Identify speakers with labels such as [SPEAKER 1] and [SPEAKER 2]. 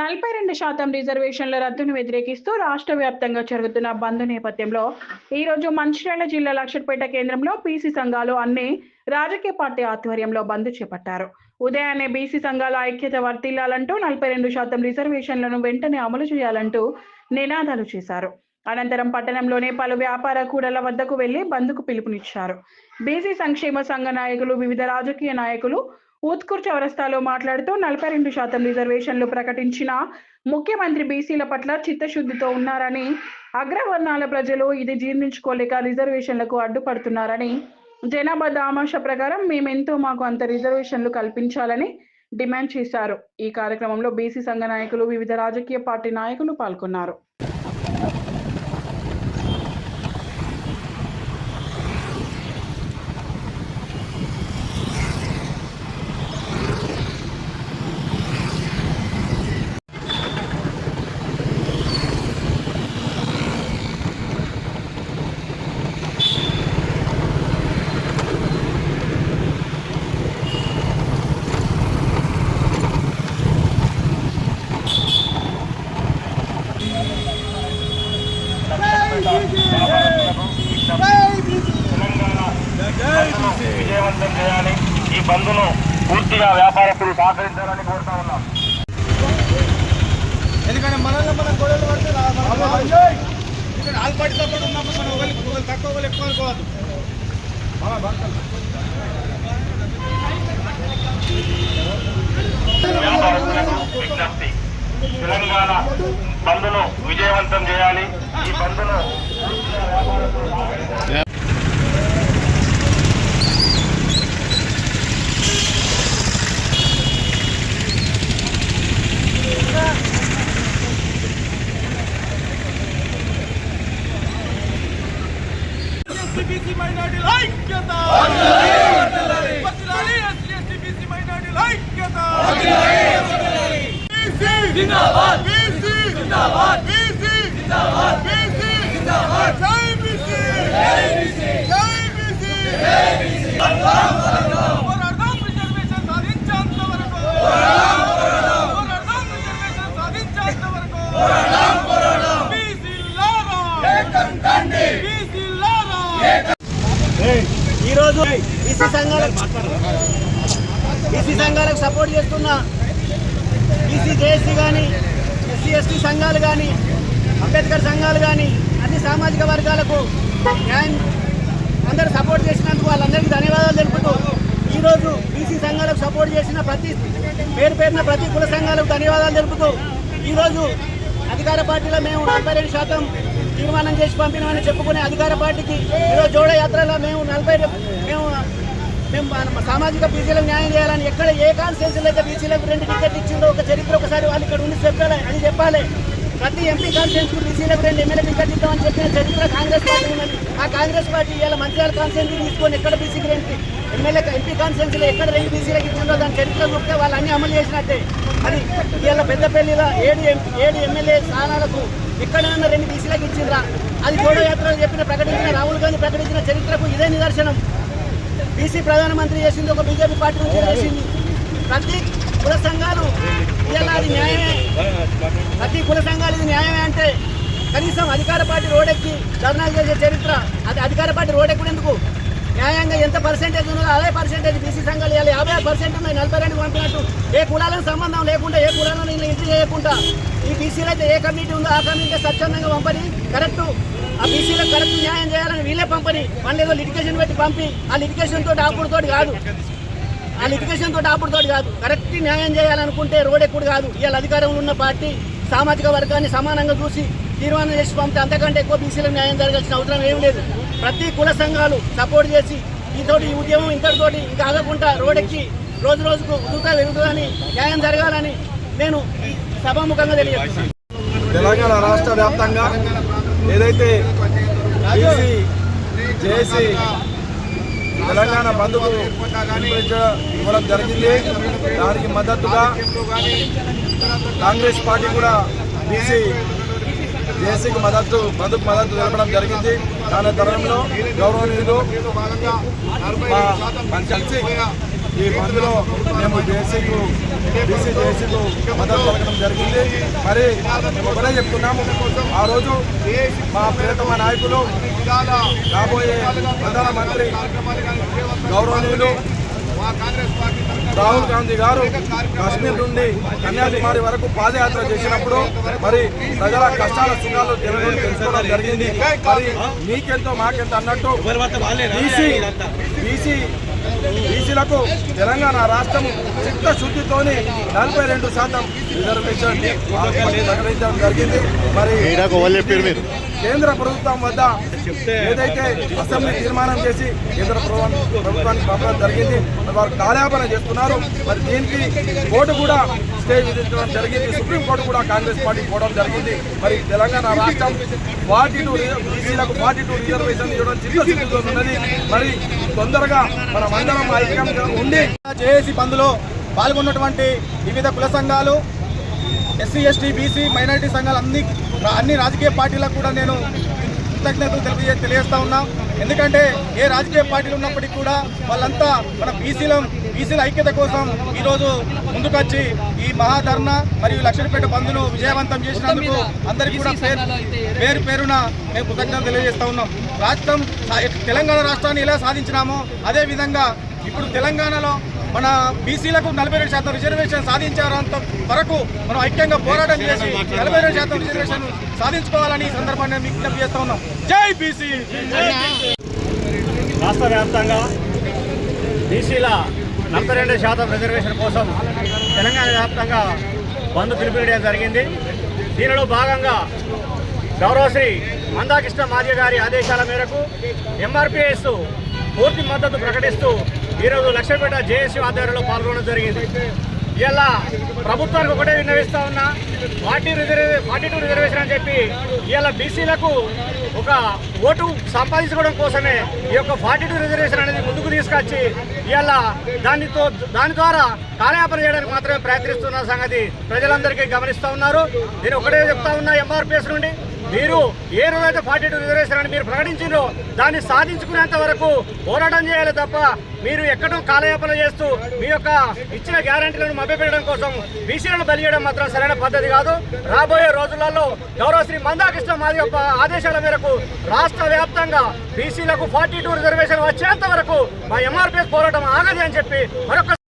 [SPEAKER 1] 42% రిజర్వేషన్ల రద్దును వ్యతిరేకిస్తూ రాష్ట్ర వ్యాప్తంగా జరుగుతున్న బంద్ నేపథ్యంలో ఈ రోజు మంచిర్యాల జిల్లా లక్షట్పేట కేంద్రంలో బీసీ సంఘాలు అన్ని రాజకీయ పార్టీ ఆధ్వర్యంలో బంద్ చేపట్టారు. ఉదయాన్నే బీసీ సంఘాల ఐక్యత వర్ధిల్లాలంటూ 42% రిజర్వేషన్లను వెంటనే అమలు చేయాలంటూ నినాదాలు చేశారు. అనంతరం పట్టణంలోని పలు వ్యాపార కూడళ్ల వద్దకు వెళ్లి బంద్కు పిలుపునిచ్చారు. బీసీ సంక్షేమ సంఘ నాయకులు, వివిధ రాజకీయ నాయకులు ఉత్కూర్ చౌరస్తాలో మాట్లాడుతూ 42% రిజర్వేషన్లు ప్రకటించిన ముఖ్యమంత్రి బీసీల పట్ల చిత్తశుద్ధితో ఉన్నారని, అగ్రవర్ణాల ప్రజలు ఇది జీర్ణించుకోలేక రిజర్వేషన్లకు అడ్డుపడుతున్నారని, జనాభా దామాషా ప్రకారం మేమెంతో మాకు అంత రిజర్వేషన్లు కల్పించాలని డిమాండ్ చేశారు. ఈ కార్యక్రమంలో బీసీ సంఘ నాయకులు, వివిధ రాజకీయ పార్టీ నాయకులు పాల్గొన్నారు.
[SPEAKER 2] విజయవంతం చేయాలి. ఈ బంద్ను పూర్తిగా వ్యాపారస్తులు సహకరించాలని కోరుతా ఉన్నాం.
[SPEAKER 3] ఎందుకంటే మనల్ని మనం గొడవలు పడితే ఆల్పాటి సపోర్ట్ ఉన్నప్పుడు మనం ఒకరికి తక్కువ ఒకరు ఎక్కువ అనుకోవద్దు.
[SPEAKER 2] వ్యాపారస్తులకు విజ్ఞప్తి, తెలంగాణ బంద్ను విజయవంతం చేయాలి. ఈ బంద్ను
[SPEAKER 3] ఎస్సీ మైనారిటీల ఐక్యత, ఎస్సీ మైనారిటీల ఐక్యత, బీసీ జిందాబాద్, బీసీ జిందాబాద్, బీసీ జిందాబాద్, బీసీ జిందాబాద్, జై బీసీ, జై బీసీ, జై బీసీ, జై బీసీ. పోరాడదాం రిజర్వేషన్ సాధించేంత వరకు, పోరాడదాం రిజర్వేషన్ సాధించేంత వరకు, పోరాడదాం బీసీలారా ఏకం కండి, బీసీలారా ఏకం. ఈరోజు బీసీ సంఘాలకు సపోర్ట్ చేస్తున్న బీసీ జేఏసీ కానీ, ఎస్సీ ఎస్టీ సంఘాలు కానీ, అంబేద్కర్ సంఘాలు కానీ, అన్ని సామాజిక వర్గాలకు అందరూ సపోర్ట్ చేసినందుకు వాళ్ళందరికీ ధన్యవాదాలు తెలుపుతూ, ఈరోజు బీసీ సంఘాలకు సపోర్ట్ చేసిన పేరున ప్రతి కుల సంఘాలకు ధన్యవాదాలు తెలుపుతూ, ఈరోజు అధికార పార్టీలో మేము 42% తీర్మానం చేసి పంపినామని చెప్పుకునే అధికార పార్టీకి ఈరోజు జోడో యాత్రలో మేము సామాజిక బీసీలకు న్యాయం చేయాలని, ఎక్కడ ఏ కాన్స్టిట్యూన్సీలో అయితే బీసీలకు 2 టికెట్లు ఇచ్చిందో ఒక చరిత్ర ఒకసారి వాళ్ళు ఇక్కడ ఉండి చెప్పాలి అని చెప్పాలి. ప్రతి ఎంపీ కాన్స్టిట్యూన్సీకి బీసీలకు 2 ఎమ్మెల్యే టికెట్ ఇద్దామని చెప్పిన చరిత్ర కాంగ్రెస్ పార్టీ ఉన్నది. ఆ కాంగ్రెస్ పార్టీ ఇవాళ మంచిర్యాల కాన్స్టిట్యూన్సీ తీసుకొని ఎక్కడ బీసీకి 2 ఎంపీ కాన్స్టిట్యూన్సీలో ఎక్కడ 2 బీసీలకు ఇచ్చిందో దాని చరిత్ర చూస్తే వాళ్ళు అన్ని అమలు చేసినట్టే. అది ఇవాళ పెద్దపల్లిలో 7 ఎమ్మెల్యే స్థానాలకు ఎక్కడైనా 2 బీసీలకు ఇచ్చిండ్రా. అది జోడో యాత్రలో ప్రకటించిన రాహుల్ గాంధీ ప్రకటించిన చరిత్రకు ఇదే నిదర్శనం. బీసీ ప్రధానమంత్రి చేసింది ఒక బీజేపీ పార్టీ నుంచి చేసింది. ప్రతి కుల సంఘాలు ఇలా అది న్యాయమే, ప్రతి కుల సంఘాలు ఇది న్యాయమే అంటే కనీసం అధికార పార్టీ రోడెక్కి ధర్నాలు చేసే చరిత్ర. అది అధికార పార్టీ రోడెక్కునేందుకు న్యాయంగా ఎంత పర్సెంటేజ్ ఉన్నదో అదే పర్సెంటేజ్ బీసీ సంఘాలు ఇవ్వాలి. 52% ఉన్నాయి. 42 పంపినట్టు ఏ కులాలకు సంబంధం లేకుండా, ఏ కులాలను నేను ఎంట్రీ చేయకుండా ఈ బీసీలో అయితే ఏ కమిటీ ఉందో ఆ కమిటీకి స్వచ్ఛందంగా పంపని కరెక్టు, ఆ బీసీలకు కరెక్ట్ న్యాయం చేయాలని వీళ్ళే పంపని, వాళ్ళు ఏదో లిటిగేషన్ పెట్టి పంపి ఆ లిటిగేషన్ తోటి ఆపుడుతోటి కాదు, కరెక్ట్ న్యాయం చేయాలనుకుంటే రోడ్ ఎక్కుడు కాదు. ఇవాళ అధికారంలో ఉన్న పార్టీ సామాజిక వర్గాన్ని సమానంగా చూసి తీర్మానం చేసి పంపితే అంతకంటే ఎక్కువ బీసీలకు న్యాయం జరగాల్సిన అవసరం ఏం లేదు. ప్రతి కుల సంఘాలు సపోర్ట్ చేసి ఈ ఉద్యమం ఇంతటితోటి ఇంకా ఆగకుండా రోడ్డెక్కి రోజు రోజుకు వెలుగుతుందని, న్యాయం జరగాలని నేను ఈ సభాముఖంగా తెలియజేస్తున్నాను.
[SPEAKER 4] తెలంగాణ రాష్ట్ర వ్యాప్తంగా ఏదైతే బీసీ జేఏసీ తెలంగాణ బంద్కు ఇవ్వడం జరిగింది, దానికి మద్దతుగా కాంగ్రెస్ పార్టీ కూడా బీసీ జేఏసీకి బంధుకు మద్దతు తెలపడం జరిగింది. దాని తరుణంలో గౌరవనీయులు కలిసి ఈ బంద్లో మేము బీసీ జేఏసీకు మద్దతు పలకడం జరిగింది. మరి మేము ఒకటే చెప్తున్నాము, ఆ రోజు మా ప్రియతమ నాయకులు రాబోయే ప్రధానమంత్రి గౌరవనీయులు రాహుల్ గాంధీ గారు కాశ్మీర్ నుండి కన్యాకుమారి వరకు పాదయాత్ర చేసినప్పుడు మరి ప్రజల కష్టాల సుఖాలు తెలుసుకోవడం జరిగింది. మరి మీకెంతో మాకెంత అన్నట్టు బీసీలకు తెలంగాణ రాష్ట్రం చిత్తశుద్ధితోని 42% రిజర్వేషన్ ప్రకటించడం జరిగింది. మరి కేంద్ర ప్రభుత్వం వద్ద ఏదైతే అసెంబ్లీ తీర్మానం చేసి కేంద్ర ప్రభుత్వానికి పంపడం జరిగింది, వారు కార్యాపన చేస్తున్నారు. మరి దీనికి కోర్టు కూడా స్టే విధించడం జరిగింది. సుప్రీంకోర్టు కూడా కాంగ్రెస్ పార్టీ పోవడం జరిగింది. మరి తెలంగాణ రాష్ట్రం 42 బీసీలకు 42 రిజర్వేషన్ ఇవ్వడం చిత్తశుద్ధితో ఉన్నది. మరి తొందరగా మనమందరం ఐక్యంగా ఉండి
[SPEAKER 5] జేఏసీ బంద్లో పాల్గొన్నటువంటి వివిధ కుల సంఘాలు, ఎస్సీ ఎస్టీ బీసీ మైనారిటీ సంఘాలు అన్ని రాజకీయ పార్టీలకు కూడా నేను కృతజ్ఞతలు తెలియజేస్తా ఉన్నాం. ఎందుకంటే ఏ రాజకీయ పార్టీలు ఉన్నప్పటికీ కూడా వాళ్ళంతా మన బీసీల ఐక్యత కోసం ఈరోజు ముందుకొచ్చి ఈ మహాధర్నా మరియు లక్షలపేట బంద్ను విజయవంతం చేసినందుకు అందరికీ కూడా పేరు పేరున మేము కృతజ్ఞతలు తెలియజేస్తా ఉన్నాం. తెలంగాణ రాష్ట్రాన్ని ఎలా సాధించినామో అదేవిధంగా ఇప్పుడు తెలంగాణలో మన బీసీలకు 42% రిజర్వేషన్ సాధించేంత వరకు మనం ఐక్యంగా పోరాటం చేసి 42% రిజర్వేషన్ సాధించుకోవాలని ఈ సందర్భాన్ని మీకు విజ్ఞప్తి చేస్తా ఉన్నాం. జై బీసీ.
[SPEAKER 6] రాష్ట్ర వ్యాప్తంగా బీసీల 42% రిజర్వేషన్ కోసం తెలంగాణ వ్యాప్తంగా బంద్ పిలుపునియడం జరిగింది. దీనిలో భాగంగా గౌరవశ్రీ మందాకృష్ణ మాదిగ గారి ఆదేశాల మేరకు ఎంఆర్పీఎస్ పూర్తి మద్దతు ప్రకటిస్తూ ఈరోజు లక్షపేట జేఏసీ ఆధ్వర్యంలో పాల్గొనడం జరిగింది. ఇలా ప్రభుత్వానికి ఒకటే విన్నవిస్తా ఉన్నా, 42 రిజర్వేషన్ అని చెప్పి ఇలా బీసీలకు ఒక ఓటు సంపాదించుకోవడం కోసమే ఈ యొక్క 42 రిజర్వేషన్ అనేది ముందుకు తీసుకొచ్చి ఇలా దాని ద్వారా కార్యాపన చేయడానికి మాత్రమే ప్రయత్నిస్తున్న సంగతి ప్రజలందరికీ గమనిస్తూ ఉన్నారు. నేను ఒకటే చెప్తా ఉన్నా, ఎంఆర్పీఎస్ నుండి మీరు ఏ రోజైతే 42 రిజర్వేషన్ అని మీరు ప్రకటించారో దాన్ని సాధించుకునేంత వరకు పోరాటం చేయాలి తప్ప మీరు ఎక్కడో కాలయాపన చేస్తూ మీ యొక్క ఇచ్చిన గ్యారంటీలను మభ్యపెట్టడం కోసం బీసీలను బలియడం మాత్రం సరైన పద్ధతి కాదు. రాబోయే రోజులలో గౌరవశ్రీ మందాకృష్ణ మాదిగ ఆదేశాల మేరకు రాష్ట్ర వ్యాప్తంగా బీసీలకు 42 రిజర్వేషన్ వచ్చేంత వరకు మా ఎంఆర్పీఎస్ పోరాటం ఆగది అని చెప్పి మరొక